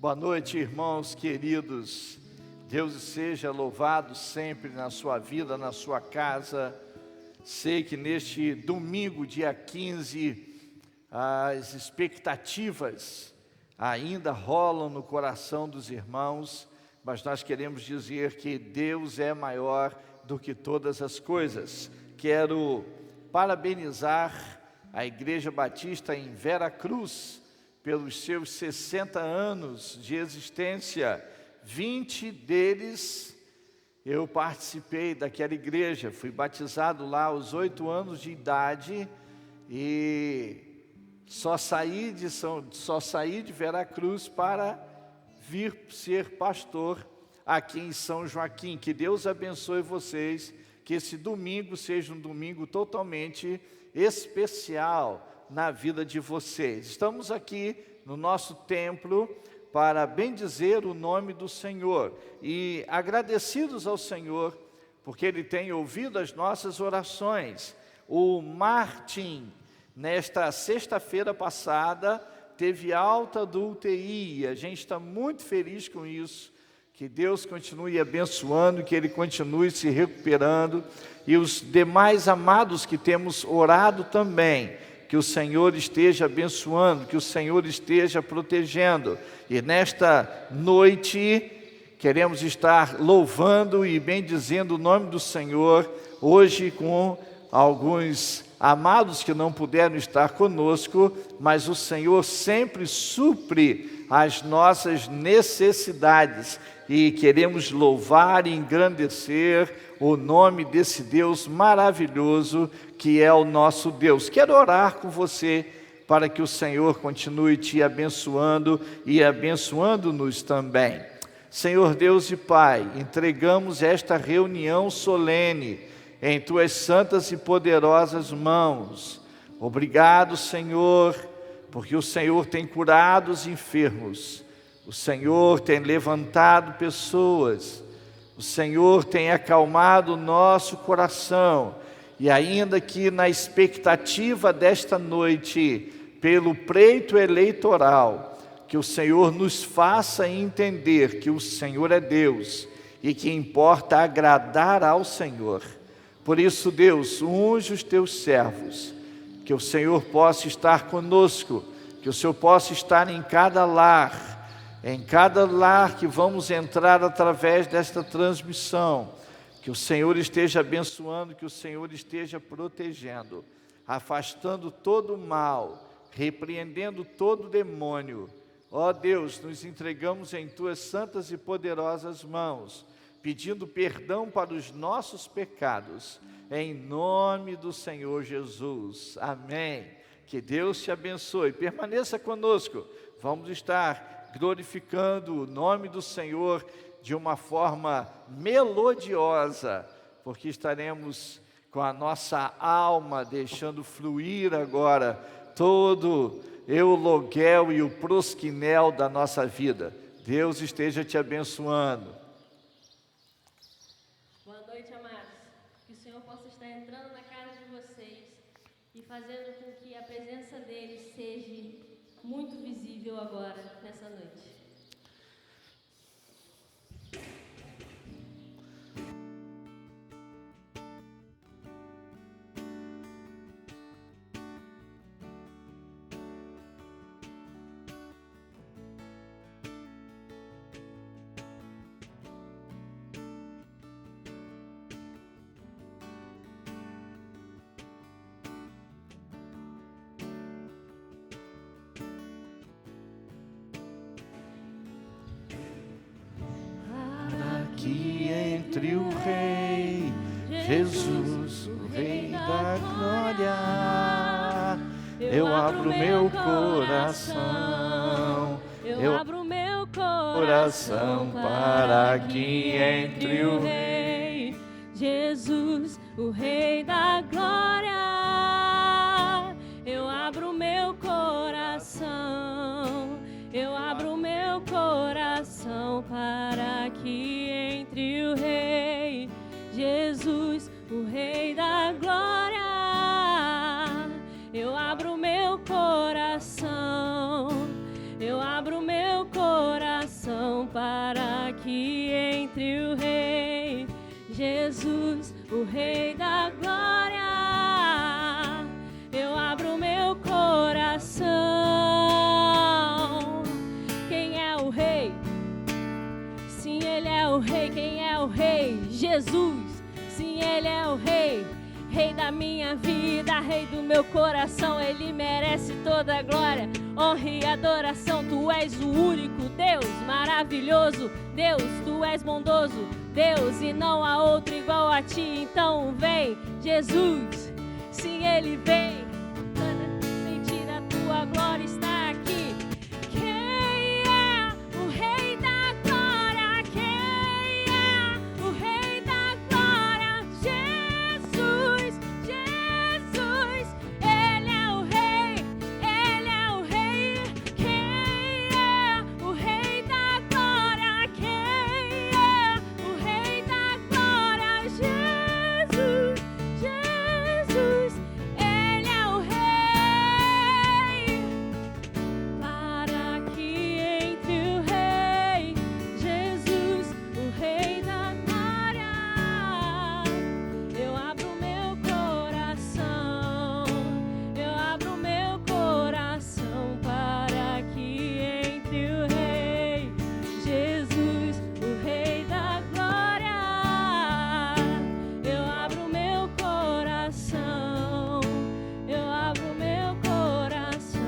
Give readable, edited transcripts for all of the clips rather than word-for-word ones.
Boa noite, irmãos queridos. Deus seja louvado sempre na sua vida, na sua casa. Sei que neste domingo, dia 15, as expectativas ainda rolam no coração dos irmãos, mas nós queremos dizer que Deus é maior do que todas as coisas. Quero parabenizar a Igreja Batista em Vera Cruz pelos seus 60 anos de existência. 20 deles eu participei daquela igreja, fui batizado lá aos 8 anos de idade e só saí de Vera Cruz para vir ser pastor aqui em São Joaquim. Que Deus abençoe vocês, que esse domingo seja um domingo totalmente especial na vida de vocês. Estamos aqui no nosso templo para bendizer o nome do Senhor e agradecidos ao Senhor, porque Ele tem ouvido as nossas orações. O Martin, nesta sexta-feira passada, teve alta do UTI, a gente está muito feliz com isso. Que Deus continue abençoando, que Ele continue se recuperando, e os demais amados que temos orado também, que o Senhor esteja abençoando, que o Senhor esteja protegendo. E nesta noite, queremos estar louvando e bendizendo o nome do Senhor, hoje com alguns amados que não puderam estar conosco, mas o Senhor sempre supre as nossas necessidades, e queremos louvar e engrandecer o nome desse Deus maravilhoso que é o nosso Deus. Quero orar com você para que o Senhor continue te abençoando e abençoando-nos também. Senhor Deus e Pai, entregamos esta reunião solene em Tuas santas e poderosas mãos. Obrigado, Senhor, porque o Senhor tem curado os enfermos, o Senhor tem levantado pessoas, o Senhor tem acalmado o nosso coração, e ainda que na expectativa desta noite, pelo pleito eleitoral, que o Senhor nos faça entender que o Senhor é Deus, e que importa agradar ao Senhor. Por isso, Deus, unge os Teus servos, que o Senhor possa estar conosco, que o Senhor possa estar em cada lar que vamos entrar através desta transmissão, que o Senhor esteja abençoando, que o Senhor esteja protegendo, afastando todo o mal, repreendendo todo o demônio. Ó Deus, nos entregamos em Tuas santas e poderosas mãos, pedindo perdão para os nossos pecados, em nome do Senhor Jesus. Amém. Que Deus te abençoe. Permaneça conosco. Vamos estar glorificando o nome do Senhor de uma forma melodiosa, porque estaremos com a nossa alma deixando fluir agora todo o euloguel e o prosquinel da nossa vida. Deus esteja te abençoando. Boa noite, amados. Que o Senhor possa estar entrando na casa de vocês e fazendo com que a presença dele seja muito visível agora, nessa noite. Aqui entre o Rei Jesus, o Rei da glória, eu abro meu coração, Eu abro meu coração para aqui entre o Rei Jesus, o Rei da glória. Eu abro meu coração, eu abro meu coração para que entre o Rei Jesus, o Rei da glória. Eu abro meu coração, eu abro meu coração coração para que entre o Rei Jesus, o Rei da glória. Eu abro meu coração. Quem é o Rei? Sim, Ele é o Rei. Quem é o Rei? Jesus. Sim, Ele é o Rei. Rei da minha vida, Rei do meu coração. Ele merece toda a glória, honra e adoração. Tu és o único Deus, maravilhoso Deus, tu és bondoso Deus, e não há outro igual a ti. Então vem, Jesus. Sim, Ele vem. Sentir a tua glória está aqui. Quem é o Rei da glória? Quem é o Rei da glória? Jesus, Jesus, Ele é o Rei, Ele é o Rei. Quem é o Rei da glória? Quem é o Rei da glória? Jesus, Jesus, Ele é o Rei. Para que entre o Rei Jesus, o Rei da glória, eu abro meu coração, eu abro meu coração para que entre o Rei Jesus, o Rei da glória, eu abro meu coração, eu abro meu coração.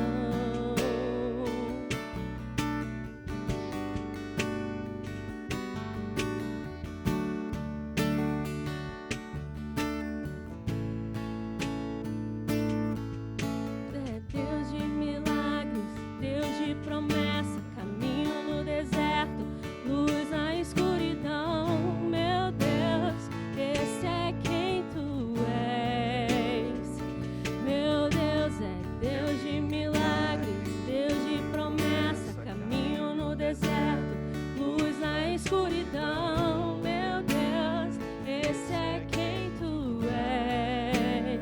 É Deus de milagres, Deus de promessa, caminho no deserto, luz na escuridão. Meu Deus, esse é quem tu és. Meu Deus, é Deus de milagres, Deus de promessa, caminho no deserto, luz na escuridão. Meu Deus, esse é quem tu és.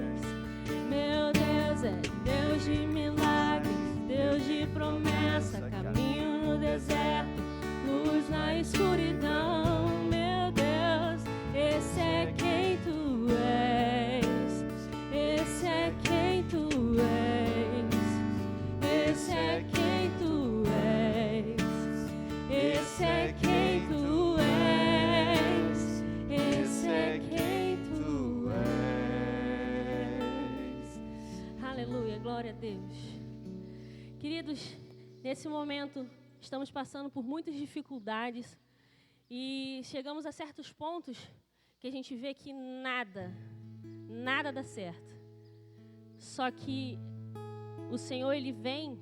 Meu Deus, é Deus de milagres, Deus de promessa, caminho no deserto, luz na escuridão. Meu Deus, esse é quem tu és. Esse é quem tu és. Esse é quem tu és. Esse é quem tu és. Esse é quem tu és. Aleluia, glória a Deus. Queridos, nesse momento estamos passando por muitas dificuldades e chegamos a certos pontos que a gente vê que nada dá certo. Só que o Senhor, Ele vem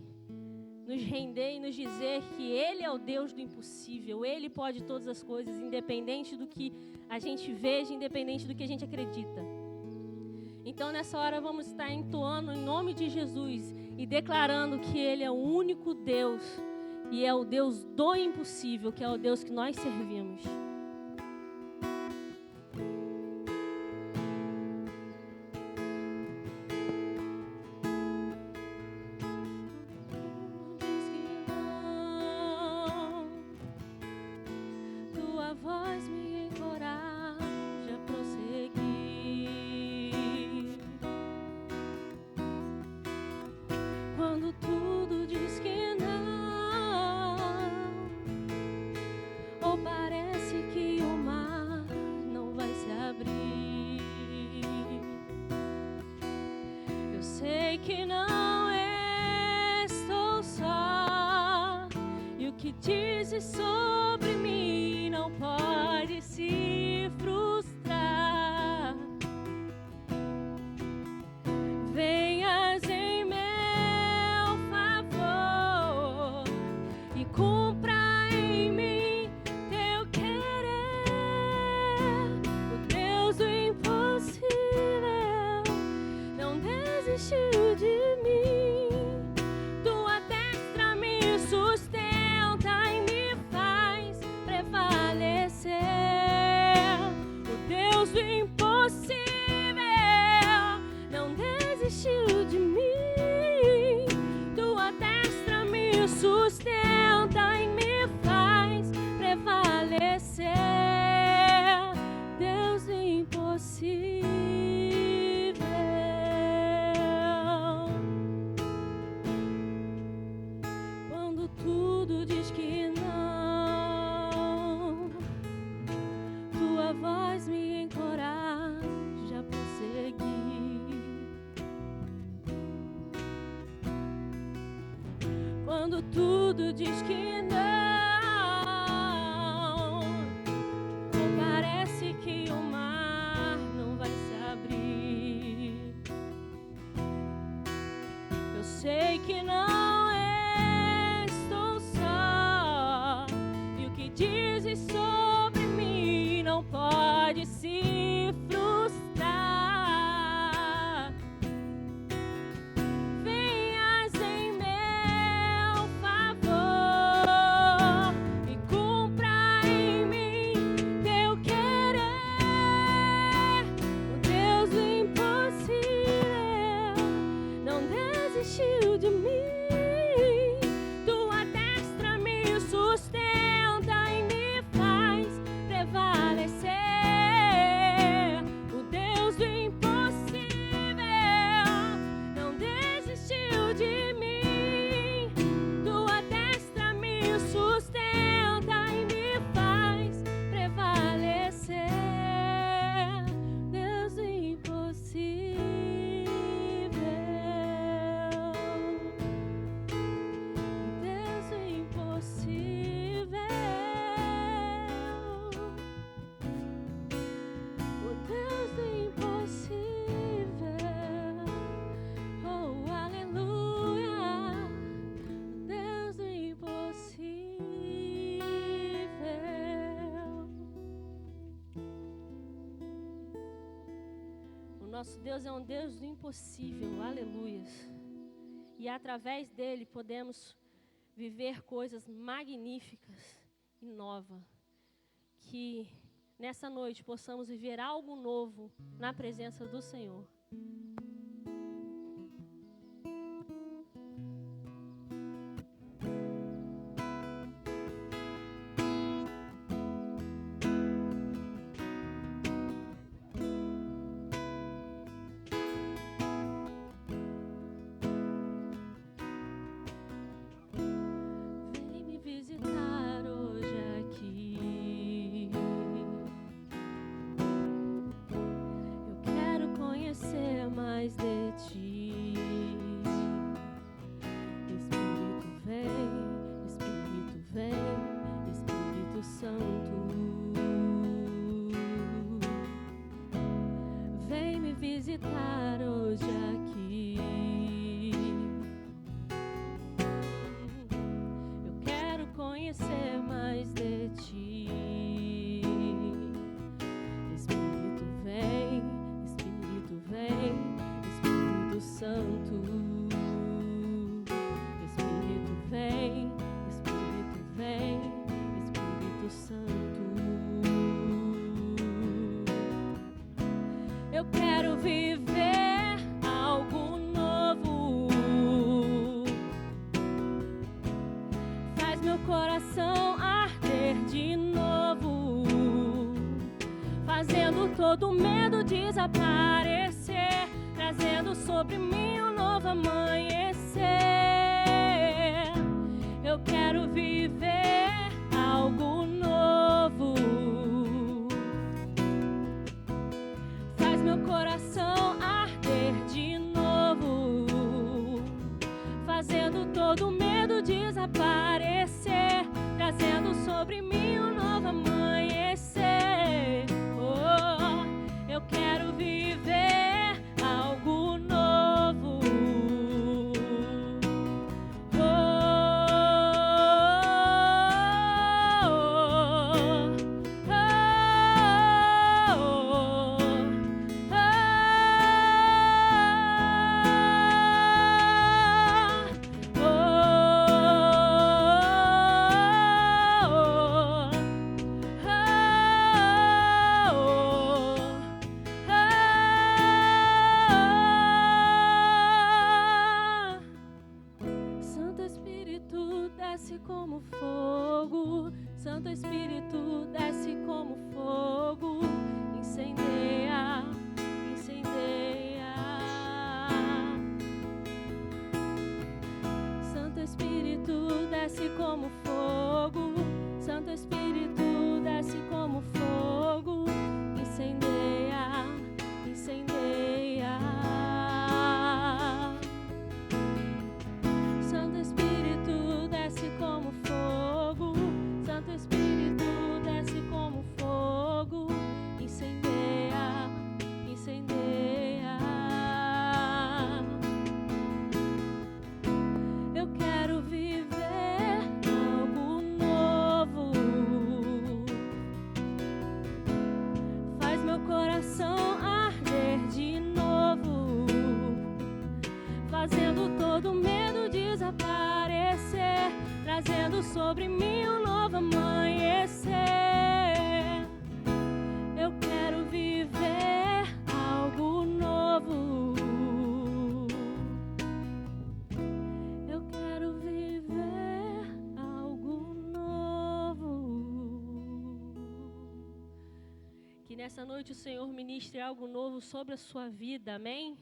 nos render e nos dizer que Ele é o Deus do impossível. Ele pode todas as coisas, independente do que a gente veja, independente do que a gente acredita. Então, nessa hora, vamos estar entoando em nome de Jesus e declarando que Ele é o único Deus e é o Deus do impossível, que é o Deus que nós servimos. Tua voz me encoraja a prosseguir. Quando tudo diz que não, ou parece que o mar não vai se abrir, eu sei que não estou só, e o que dizes sobre mim não pode se frustrar. Venhas em meu favor e cumpra em mim teu querer. O Deus do impossível não desistiu de mim. Tua destra me sustenta e me faz prevalecer. O Deus do impossível não desistiu de mim. Tua destra me sustenta e tudo diz que não. Ou parece que o mar não vai se abrir. Eu sei que não estou só, e o que dizes sobre mim não pode se frustrar. Venhas em meu favor e cumpra em mim teu querer. O Deus do impossível não desistiu de mim. Tua destra me sustenta e me faz prevalecer. O Deus do impossível não desistiu de mim. Tua destra me sustenta e me faz prevalecer. Deus do impossível. Deus do impossível. O Deus do impossível. Oh, aleluia. O Deus do impossível. O nosso Deus é um Deus do impossível, aleluia. E através dele podemos viver coisas magníficas e novas. Que nessa noite possamos viver algo novo na presença do Senhor. Vem me visitar hoje aqui. Eu quero conhecer mais de ti. Espírito vem, Espírito Santo. Vem me visitar hoje aqui. Eu quero conhecer mais de ti. Espírito vem, Espírito Santo. Espírito vem, Espírito Santo. Eu quero viver algo novo. Faz meu coração arder de novo, fazendo todo medo desaparecer, trazendo sobre mim um novo amanhecer. Eu quero viver algo novo. Faz meu coração arder de novo, fazendo todo medo desaparecer, trazendo sobre mim um novo amanhecer. Oh, eu quero viver algo novo. Oh, Santo Espírito desce como fogo, Santo Espírito desce como fogo, incendeia, incendeia. Santo Espírito desce como fogo, Santo Espírito desce como fogo, incendeia, incendeia. Santo Espírito desce como sobre mim um novo amanhecer. Eu quero viver algo novo. Eu quero viver algo novo. Que nessa noite o Senhor ministre algo novo sobre a sua vida, amém?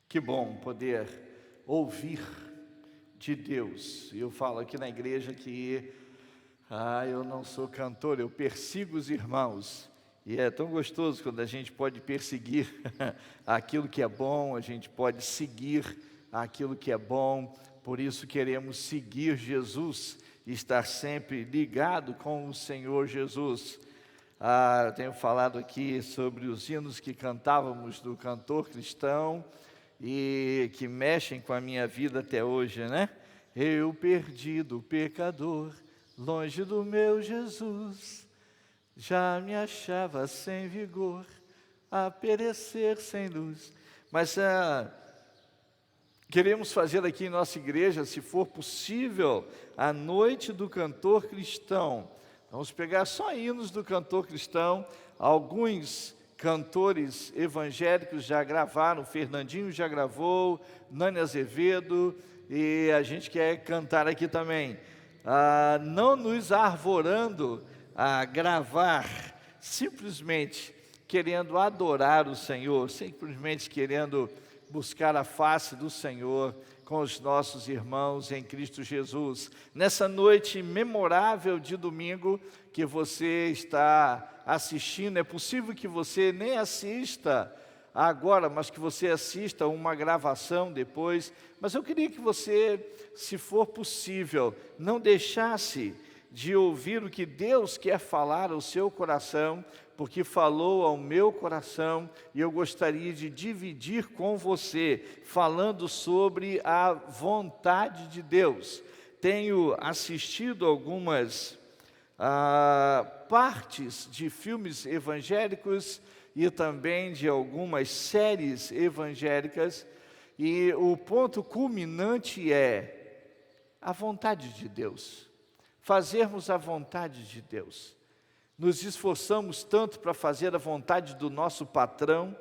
Que bom poder ouvir de Deus. Eu falo aqui na igreja que eu não sou cantor, eu persigo os irmãos. E é tão gostoso quando a gente pode perseguir aquilo que é bom, a gente pode seguir aquilo que é bom. Por isso queremos seguir Jesus e estar sempre ligado com o Senhor Jesus. Eu tenho falado aqui sobre os hinos que cantávamos do cantor cristão e que mexem com a minha vida até hoje, né? Eu perdido, pecador, longe do meu Jesus, já me achava sem vigor, a perecer sem luz. Mas queremos fazer aqui em nossa igreja, se for possível, a noite do cantor cristão. Vamos pegar só hinos do cantor cristão. Alguns cantores evangélicos já gravaram, Fernandinho já gravou, Nani Azevedo, e a gente quer cantar aqui também. Não nos arvorando a gravar, simplesmente querendo adorar o Senhor, simplesmente querendo buscar a face do Senhor com os nossos irmãos em Cristo Jesus. Nessa noite memorável de domingo que você está assistindo, é possível que você nem assista agora, mas que você assista uma gravação depois. Mas eu queria que você, se for possível, não deixasse de ouvir o que Deus quer falar ao seu coração, porque falou ao meu coração, e eu gostaria de dividir com você, falando sobre a vontade de Deus. Tenho assistido algumas partes de filmes evangélicos e também de algumas séries evangélicas, e o ponto culminante é a vontade de Deus. Fazermos a vontade de Deus. Nos esforçamos tanto para fazer a vontade do nosso patrão,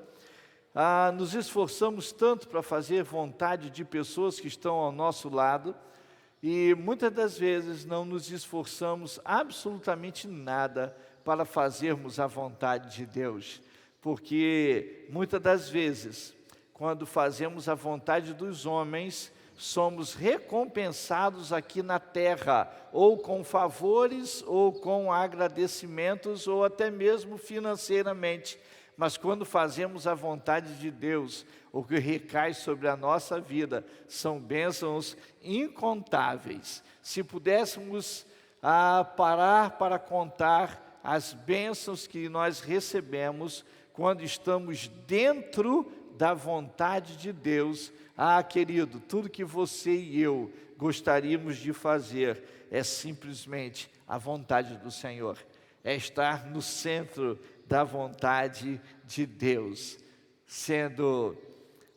nos esforçamos tanto para fazer vontade de pessoas que estão ao nosso lado, e muitas das vezes não nos esforçamos absolutamente nada para fazermos a vontade de Deus, porque muitas das vezes, quando fazemos a vontade dos homens, somos recompensados aqui na terra, ou com favores, ou com agradecimentos, ou até mesmo financeiramente. Mas quando fazemos a vontade de Deus, o que recai sobre a nossa vida são bênçãos incontáveis. Se pudéssemos parar para contar as bênçãos que nós recebemos quando estamos dentro da vontade de Deus, querido, tudo que você e eu gostaríamos de fazer é simplesmente a vontade do Senhor, é estar no centro da vontade de Deus, sendo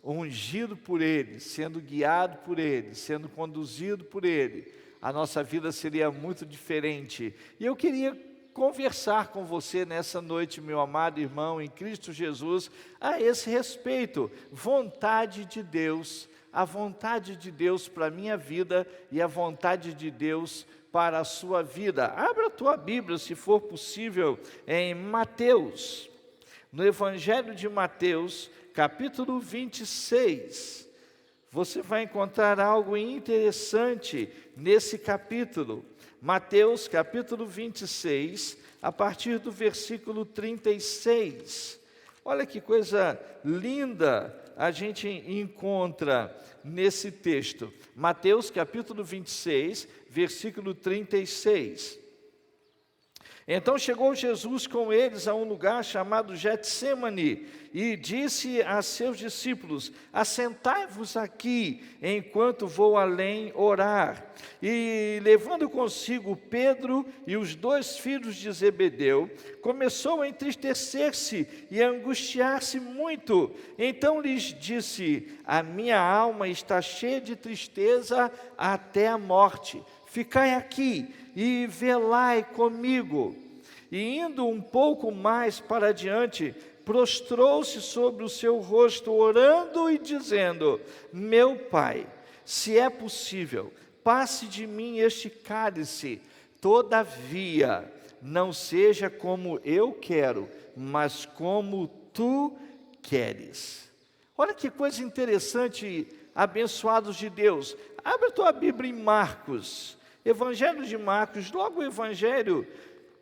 ungido por Ele, sendo guiado por Ele, sendo conduzido por Ele. A nossa vida seria muito diferente. E eu queria conversar com você nessa noite, meu amado irmão em Cristo Jesus, a esse respeito. Vontade de Deus, a vontade de Deus para a minha vida e a vontade de Deus para a sua vida. Abra a tua Bíblia, se for possível, em Mateus, no Evangelho de Mateus, capítulo 26. Você vai encontrar algo interessante nesse capítulo. Mateus capítulo 26, a partir do versículo 36. Olha que coisa linda a gente encontra nesse texto. Mateus capítulo 26, versículo 36. Então chegou Jesus com eles a um lugar chamado Getsêmani e disse a seus discípulos: assentai-vos aqui, enquanto vou além orar. E levando consigo Pedro e os 2 filhos de Zebedeu, começou a entristecer-se e a angustiar-se muito. Então lhes disse: a minha alma está cheia de tristeza até a morte. Ficai aqui e velai comigo. E indo um pouco mais para adiante, prostrou-se sobre o seu rosto, orando e dizendo: meu Pai, se é possível, passe de mim este cálice, todavia, não seja como eu quero, mas como tu queres. Olha que coisa interessante, abençoados de Deus. Abre a tua Bíblia em Marcos, Evangelho de Marcos, logo o evangelho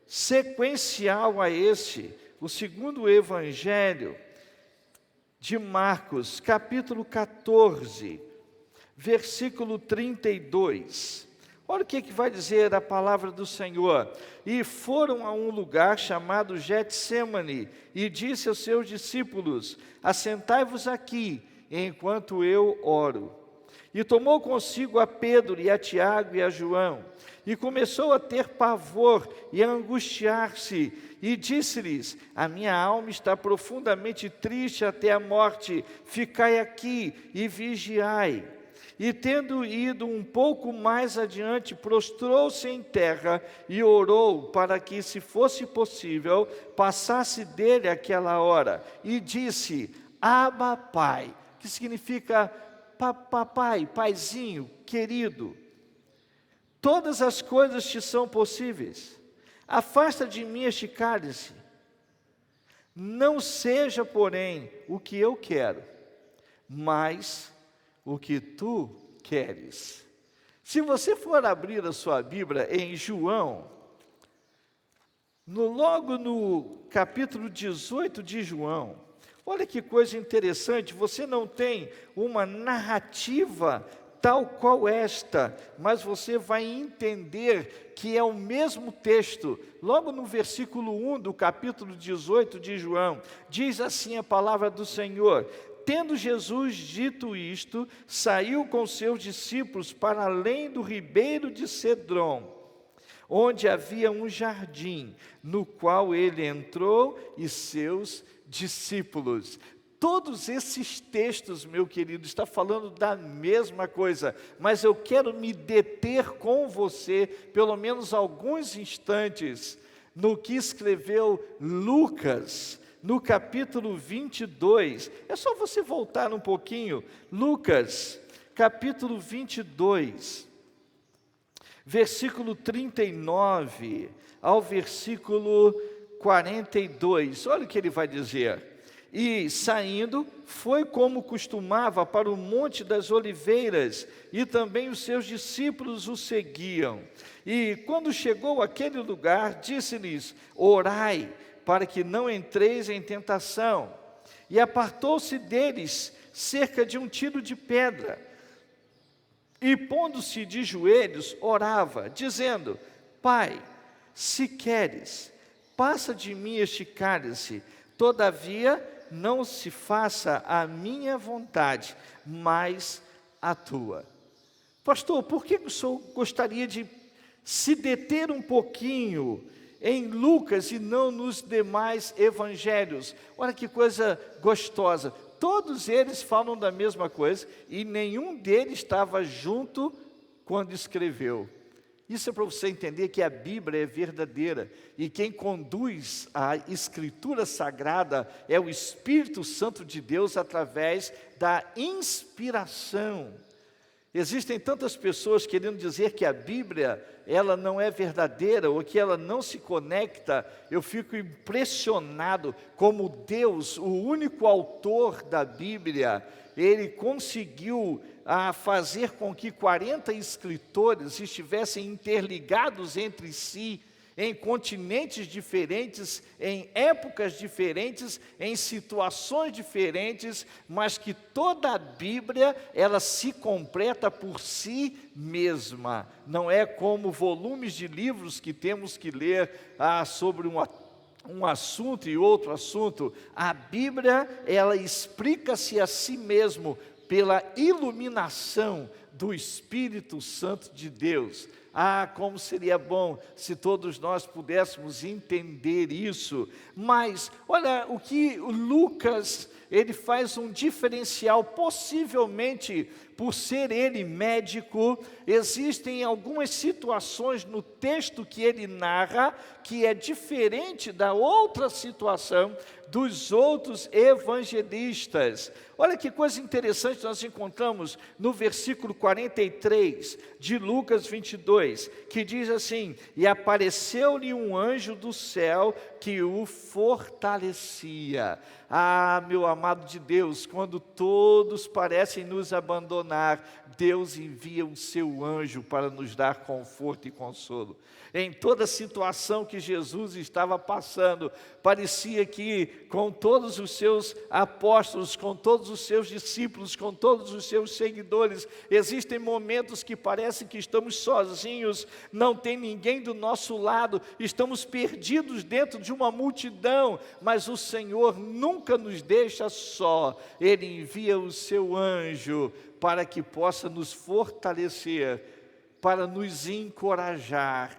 sequencial a esse, o segundo evangelho de Marcos, capítulo 14, versículo 32. Olha o que vai dizer a palavra do Senhor. E foram a um lugar chamado Getsêmani, e disse aos seus discípulos: assentai-vos aqui, enquanto eu oro. E tomou consigo a Pedro e a Tiago e a João, e começou a ter pavor e a angustiar-se, e disse-lhes: a minha alma está profundamente triste até a morte, ficai aqui e vigiai. E tendo ido um pouco mais adiante, prostrou-se em terra e orou para que, se fosse possível, passasse dele aquela hora, e disse: Abba, Pai, que significa papai, paizinho, querido, todas as coisas te são possíveis, afasta de mim este cálice, não seja, porém, o que eu quero, mas o que tu queres. Se você for abrir a sua Bíblia em João, logo no capítulo 18 de João, olha que coisa interessante, você não tem uma narrativa tal qual esta, mas você vai entender que é o mesmo texto. Logo no versículo 1 do capítulo 18 de João, diz assim a palavra do Senhor: tendo Jesus dito isto, saiu com seus discípulos para além do ribeiro de Cedron, onde havia um jardim, no qual ele entrou e seus discípulos. Todos esses textos, meu querido, está falando da mesma coisa, mas eu quero me deter com você, pelo menos alguns instantes, no que escreveu Lucas, no capítulo 22. É só você voltar um pouquinho. Lucas, capítulo 22, versículo 39 ao versículo 42. Olha o que ele vai dizer: e saindo, foi como costumava para o Monte das Oliveiras, e também os seus discípulos o seguiam. E quando chegou àquele lugar, disse-lhes: orai, para que não entreis em tentação. E apartou-se deles cerca de um tiro de pedra, e pondo-se de joelhos, orava, dizendo: Pai, se queres, passa de mim este cálice, todavia não se faça a minha vontade, mas a tua. Pastor, por que o senhor gostaria de se deter um pouquinho em Lucas e não nos demais evangelhos? Olha que coisa gostosa. Todos eles falam da mesma coisa e nenhum deles estava junto quando escreveu. Isso é para você entender que a Bíblia é verdadeira e quem conduz a Escritura Sagrada é o Espírito Santo de Deus através da inspiração. Existem tantas pessoas querendo dizer que a Bíblia, ela não é verdadeira ou que ela não se conecta. Eu fico impressionado como Deus, o único autor da Bíblia, Ele conseguiu fazer com que 40 escritores estivessem interligados entre si, em continentes diferentes, em épocas diferentes, em situações diferentes, mas que toda a Bíblia, ela se completa por si mesma. Não é como volumes de livros que temos que ler sobre um assunto e outro assunto. A Bíblia, ela explica-se a si mesmo pela iluminação do Espírito Santo de Deus. Como seria bom se todos nós pudéssemos entender isso. Mas, olha, o que Lucas, ele faz um diferencial, possivelmente por ser ele médico. Existem algumas situações no texto que ele narra, que é diferente da outra situação dos outros evangelistas. Olha que coisa interessante nós encontramos no versículo 43 de Lucas 22, que diz assim: e apareceu-lhe um anjo do céu que o fortalecia. Meu amado de Deus, quando todos parecem nos abandonar, Deus envia o seu anjo para nos dar conforto e consolo. Em toda situação que Jesus estava passando, parecia que com todos os seus apóstolos, com todos os seus discípulos, com todos os seus seguidores, existem momentos que parece que estamos sozinhos, não tem ninguém do nosso lado, estamos perdidos dentro de uma multidão, mas o Senhor nunca nos deixa só. Ele envia o seu anjo para que possa nos fortalecer, para nos encorajar.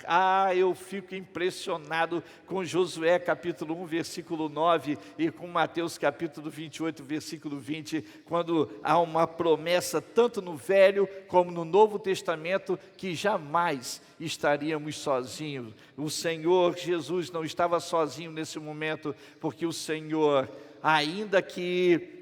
Eu fico impressionado com Josué capítulo 1, versículo 9, e com Mateus capítulo 28, versículo 20, quando há uma promessa, tanto no Velho como no Novo Testamento, que jamais estaríamos sozinhos. O Senhor Jesus não estava sozinho nesse momento, porque o Senhor, ainda que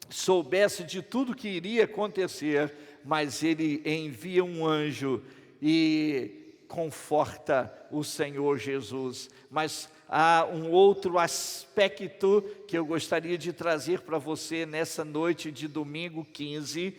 soubesse de tudo que iria acontecer, mas Ele envia um anjo e conforta o Senhor Jesus. Mas há um outro aspecto que eu gostaria de trazer para você nessa noite de domingo 15,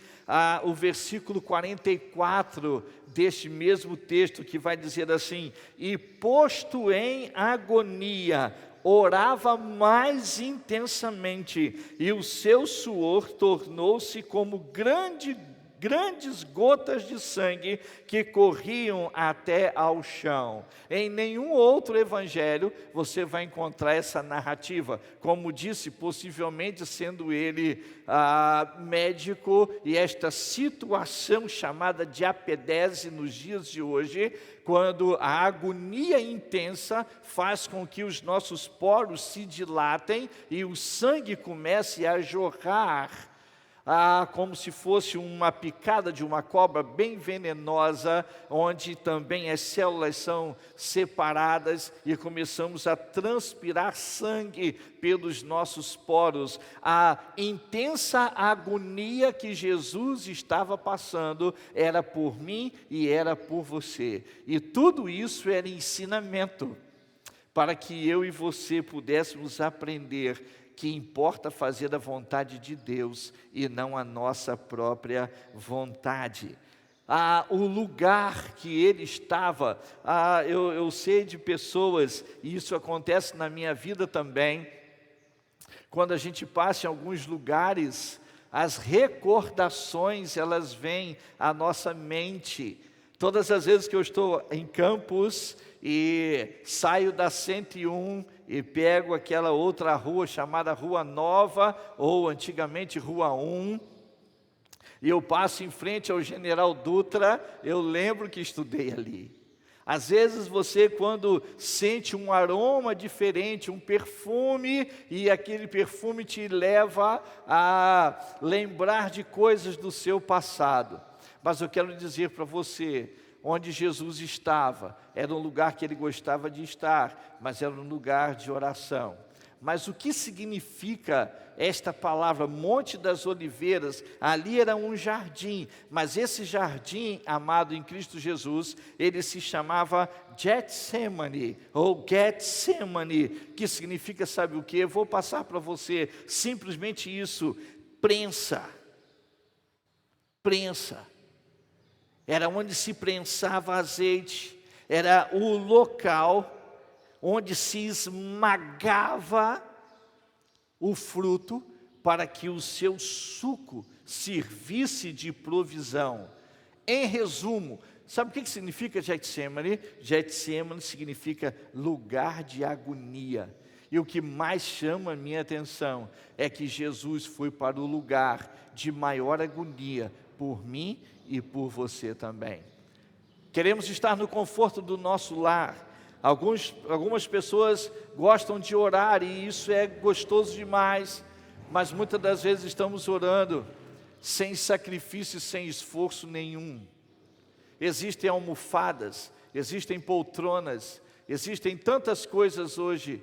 o versículo 44 deste mesmo texto, que vai dizer assim: e posto em agonia, orava mais intensamente, e o seu suor tornou-se como grandes gotas de sangue que corriam até ao chão. Em nenhum outro evangelho você vai encontrar essa narrativa. Como disse, possivelmente sendo ele médico, e esta situação chamada de apedese nos dias de hoje, quando a agonia intensa faz com que os nossos poros se dilatem e o sangue comece a jorrar, como se fosse uma picada de uma cobra bem venenosa, onde também as células são separadas e começamos a transpirar sangue pelos nossos poros. A intensa agonia que Jesus estava passando era por mim e era por você. E tudo isso era ensinamento para que eu e você pudéssemos aprender que importa fazer a vontade de Deus e não a nossa própria vontade. O lugar que ele estava, eu sei de pessoas, e isso acontece na minha vida também, quando a gente passa em alguns lugares, as recordações, elas vêm à nossa mente. Todas as vezes que eu estou em Campos e saio da 101 e pego aquela outra rua chamada Rua Nova, ou antigamente Rua 1, e eu passo em frente ao General Dutra, eu lembro que estudei ali. Às vezes você, quando sente um aroma diferente, um perfume, e aquele perfume te leva a lembrar de coisas do seu passado. Mas eu quero dizer para você, onde Jesus estava, era um lugar que ele gostava de estar, mas era um lugar de oração. Mas o que significa esta palavra Monte das Oliveiras? Ali era um jardim, mas esse jardim, amado em Cristo Jesus, ele se chamava Getsemane, ou Getsemane, que significa, sabe o que? Eu vou passar para você simplesmente isso: prensa. Prensa. Era onde se prensava azeite, era o local onde se esmagava o fruto para que o seu suco servisse de provisão. Em resumo, sabe o que significa Getsemane? Getsemane significa lugar de agonia. E o que mais chama a minha atenção é que Jesus foi para o lugar de maior agonia por mim e por você também. Queremos estar no conforto do nosso lar. Algumas pessoas gostam de orar e isso é gostoso demais, mas muitas das vezes estamos orando sem sacrifício, sem esforço nenhum. Existem almofadas, existem poltronas, existem tantas coisas hoje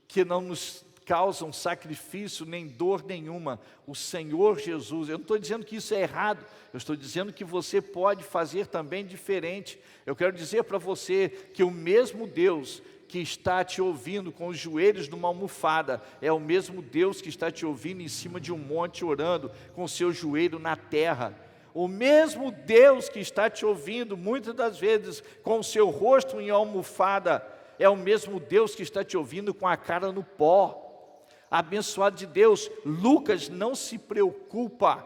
que não nos causam sacrifício nem dor nenhuma. O Senhor Jesus, eu não estou dizendo que isso é errado, eu estou dizendo que você pode fazer também diferente. Eu quero dizer para você que o mesmo Deus que está te ouvindo com os joelhos numa almofada, é o mesmo Deus que está te ouvindo em cima de um monte orando, com o seu joelho na terra. O mesmo Deus que está te ouvindo, muitas das vezes, com o seu rosto em almofada, é o mesmo Deus que está te ouvindo com a cara no pó. Abençoado de Deus, Lucas não se preocupa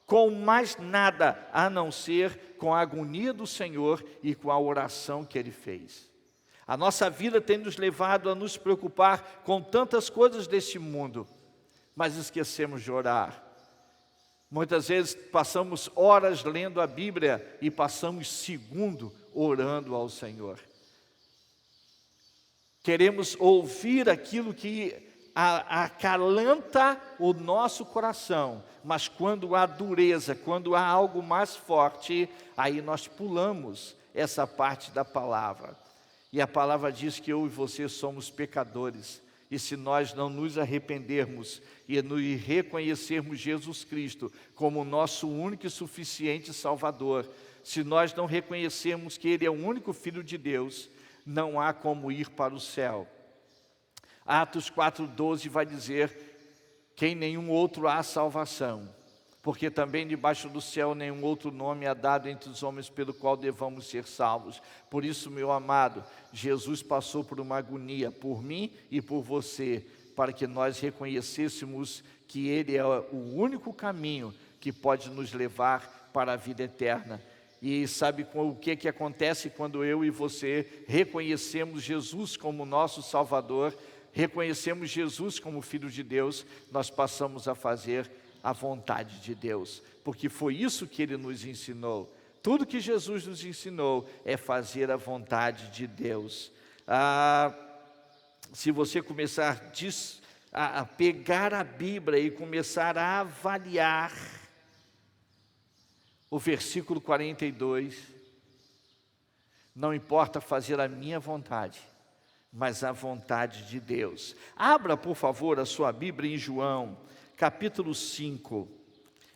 com mais nada, a não ser com a agonia do Senhor e com a oração que Ele fez. A nossa vida tem nos levado a nos preocupar com tantas coisas deste mundo, mas esquecemos de orar. Muitas vezes passamos horas lendo a Bíblia e passamos segundo orando ao Senhor. Queremos ouvir aquilo que acalanta o nosso coração, mas quando há dureza, quando há algo mais forte, aí nós pulamos essa parte da palavra. E a palavra diz que eu e você somos pecadores, e se nós não nos arrependermos e nos reconhecermos Jesus Cristo como nosso único e suficiente Salvador, se nós não reconhecermos que Ele é o único Filho de Deus, não há como ir para o céu. Atos 4,12 vai dizer que em nenhum outro há salvação, porque também debaixo do céu nenhum outro nome é dado entre os homens pelo qual devamos ser salvos. Por isso, meu amado, Jesus passou por uma agonia por mim e por você, para que nós reconhecêssemos que Ele é o único caminho que pode nos levar para a vida eterna. E sabe o que acontece quando eu e você reconhecemos Jesus como nosso Salvador, reconhecemos Jesus como Filho de Deus, nós passamos a fazer a vontade de Deus, porque foi isso que Ele nos ensinou. Tudo que Jesus nos ensinou é fazer a vontade de Deus. Se você começar a pegar a Bíblia e começar a avaliar o versículo 42, não importa fazer a minha vontade, mas a vontade de Deus. Abra, por favor, a sua Bíblia em João, capítulo 5,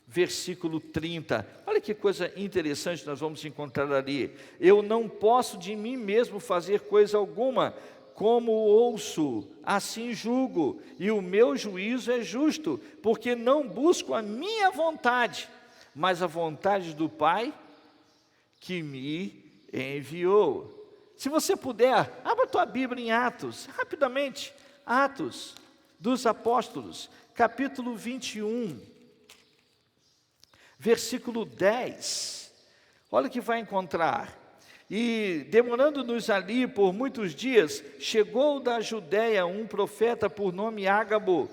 versículo 30. Olha que coisa interessante nós vamos encontrar ali. Eu não posso de mim mesmo fazer coisa alguma, como ouço, assim julgo, e o meu juízo é justo, porque não busco a minha vontade, mas a vontade do Pai que me enviou. Se você puder, abra a tua Bíblia em Atos, rapidamente. Atos dos Apóstolos, capítulo 21, versículo 10. Olha o que vai encontrar. E demorando-nos ali por muitos dias, chegou da Judéia um profeta por nome Ágabo,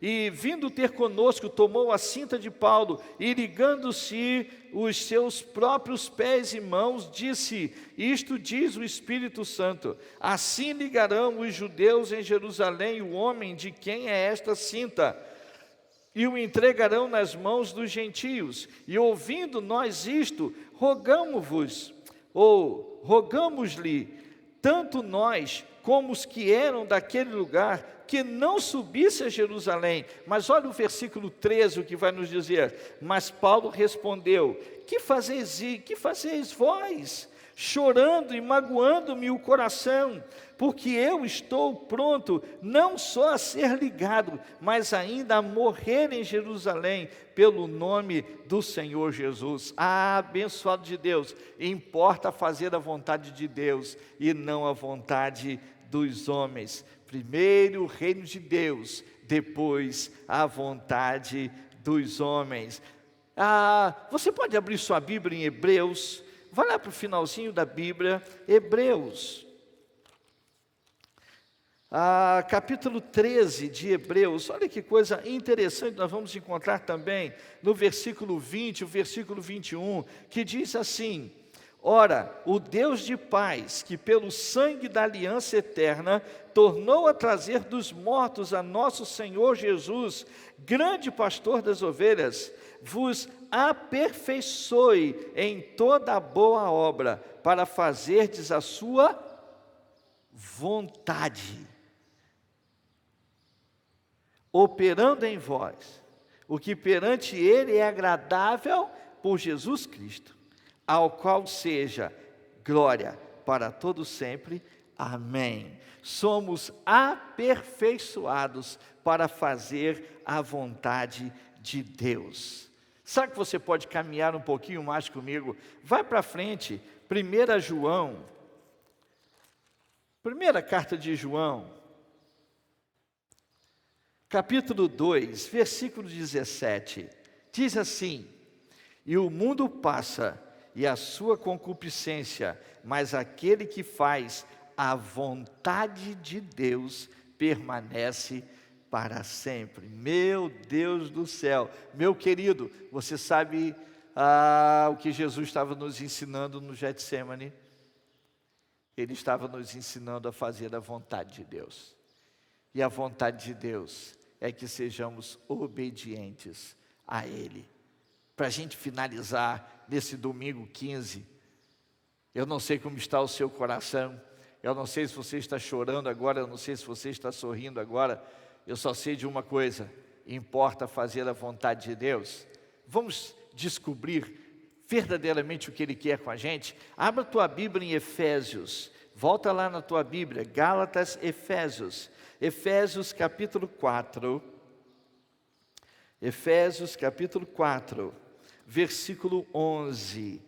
e vindo ter conosco, tomou a cinta de Paulo, e ligando-se os seus próprios pés e mãos, disse: isto diz o Espírito Santo, assim ligarão os judeus em Jerusalém o homem de quem é esta cinta, e o entregarão nas mãos dos gentios. E ouvindo nós isto, rogamo-vos, ou rogamos-lhe, tanto nós como os que eram daquele lugar, que não subisse a Jerusalém. Mas olha o versículo 13, o que vai nos dizer. Mas Paulo respondeu: que fazeis vós, chorando e magoando-me o coração? Porque eu estou pronto, não só a ser ligado, mas ainda a morrer em Jerusalém, pelo nome do Senhor Jesus. Ah, abençoado de Deus, importa fazer a vontade de Deus, e não a vontade dos homens. Primeiro o reino de Deus, depois a vontade dos homens. Você pode abrir sua Bíblia em Hebreus, vai lá para o finalzinho da Bíblia, Hebreus. Capítulo 13 de Hebreus, olha que coisa interessante, nós vamos encontrar também no versículo 20, o versículo 21, que diz assim: ora, o Deus de paz, que pelo sangue da aliança eterna, tornou a trazer dos mortos a nosso Senhor Jesus, grande pastor das ovelhas, vos aperfeiçoe em toda a boa obra, para fazerdes a sua vontade, operando em vós o que perante Ele é agradável, por Jesus Cristo, ao qual seja glória para todo sempre. Amém. Somos aperfeiçoados para fazer a vontade de Deus. Sabe que você pode caminhar um pouquinho mais comigo? Vai para frente, 1 João, primeira carta de João, capítulo 2, versículo 17, diz assim: e o mundo passa, e a sua concupiscência, mas aquele que faz a vontade de Deus permanece para sempre. Meu Deus do céu, meu querido, você sabe o que Jesus estava nos ensinando no Getsêmani? Ele estava nos ensinando a fazer a vontade de Deus, e a vontade de Deus é que sejamos obedientes a Ele. Para a gente finalizar nesse domingo 15, eu não sei como está o seu coração, eu não sei se você está chorando agora, eu não sei se você está sorrindo agora, eu só sei de uma coisa: importa fazer a vontade de Deus. Vamos descobrir verdadeiramente o que Ele quer com a gente. Abra a tua Bíblia em Efésios, volta lá na tua Bíblia, Gálatas, Efésios capítulo 4, Efésios capítulo 4, versículo 11,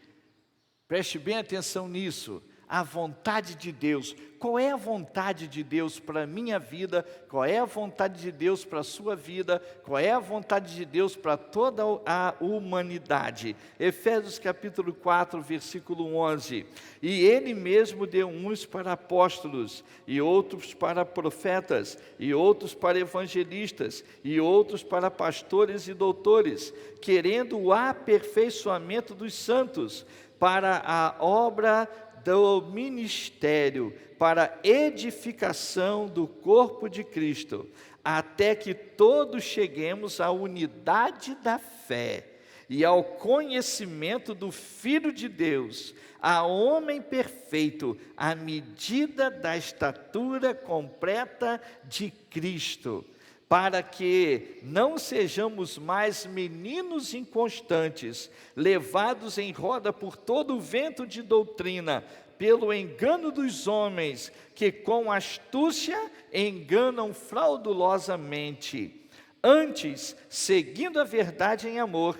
preste bem atenção nisso, a vontade de Deus. Qual é a vontade de Deus para a minha vida? Qual é a vontade de Deus para a sua vida? Qual é a vontade de Deus para toda a humanidade? Efésios capítulo 4, versículo 11. E Ele mesmo deu uns para apóstolos, e outros para profetas, e outros para evangelistas, e outros para pastores e doutores, querendo o aperfeiçoamento dos santos, para a obra do ministério, para edificação do corpo de Cristo, até que todos cheguemos à unidade da fé e ao conhecimento do Filho de Deus, a homem perfeito, à medida da estatura completa de Cristo, para que não sejamos mais meninos inconstantes, levados em roda por todo o vento de doutrina, pelo engano dos homens, que com astúcia enganam fraudulosamente. Antes, seguindo a verdade em amor,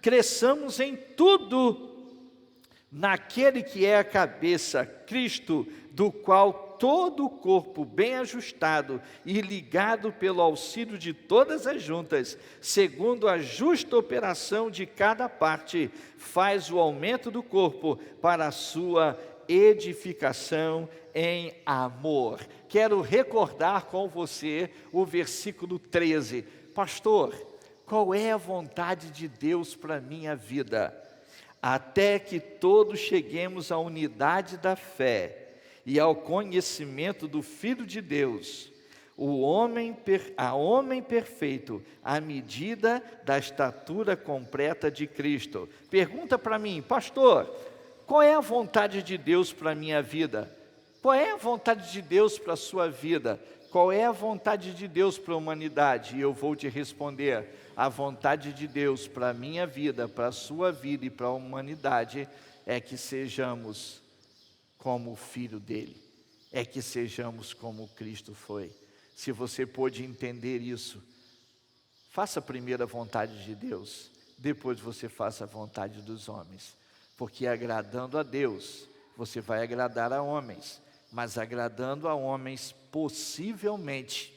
cresçamos em tudo naquele que é a cabeça, Cristo, do qual todo o corpo bem ajustado e ligado pelo auxílio de todas as juntas, segundo a justa operação de cada parte, faz o aumento do corpo para a sua edificação em amor. Quero recordar com você o versículo 13. Pastor, qual é a vontade de Deus para a minha vida? Até que todos cheguemos à unidade da fé e ao conhecimento do Filho de Deus, a homem perfeito, à medida da estatura completa de Cristo. Pergunta para mim: pastor, qual é a vontade de Deus para a minha vida? Qual é a vontade de Deus para a sua vida? Qual é a vontade de Deus para a humanidade? E eu vou te responder: a vontade de Deus para a minha vida, para a sua vida e para a humanidade é que sejamos como o Filho dele, é que sejamos como Cristo foi. Se você pôde entender isso, faça primeiro a vontade de Deus, depois você faça a vontade dos homens, porque agradando a Deus, você vai agradar a homens, mas agradando a homens, possivelmente,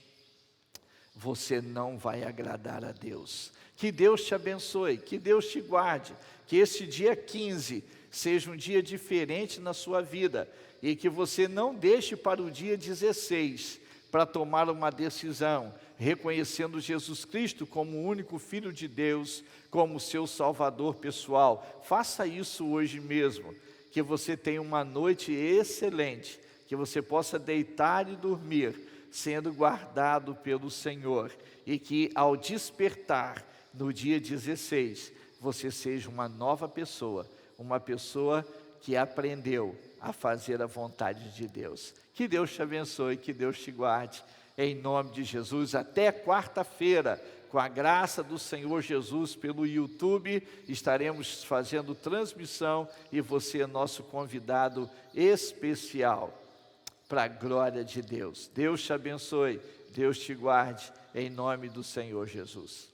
você não vai agradar a Deus. Que Deus te abençoe, que Deus te guarde, que esse dia 15 seja um dia diferente na sua vida, e que você não deixe para o dia 16, para tomar uma decisão, reconhecendo Jesus Cristo como o único Filho de Deus, como seu Salvador pessoal. Faça isso hoje mesmo, que você tenha uma noite excelente, que você possa deitar e dormir, sendo guardado pelo Senhor, e que ao despertar no dia 16, você seja uma nova pessoa, uma pessoa que aprendeu a fazer a vontade de Deus. Que Deus te abençoe, que Deus te guarde, em nome de Jesus. Até quarta-feira, com a graça do Senhor Jesus, pelo YouTube, estaremos fazendo transmissão, e você é nosso convidado especial, para a glória de Deus. Deus te abençoe, Deus te guarde, em nome do Senhor Jesus.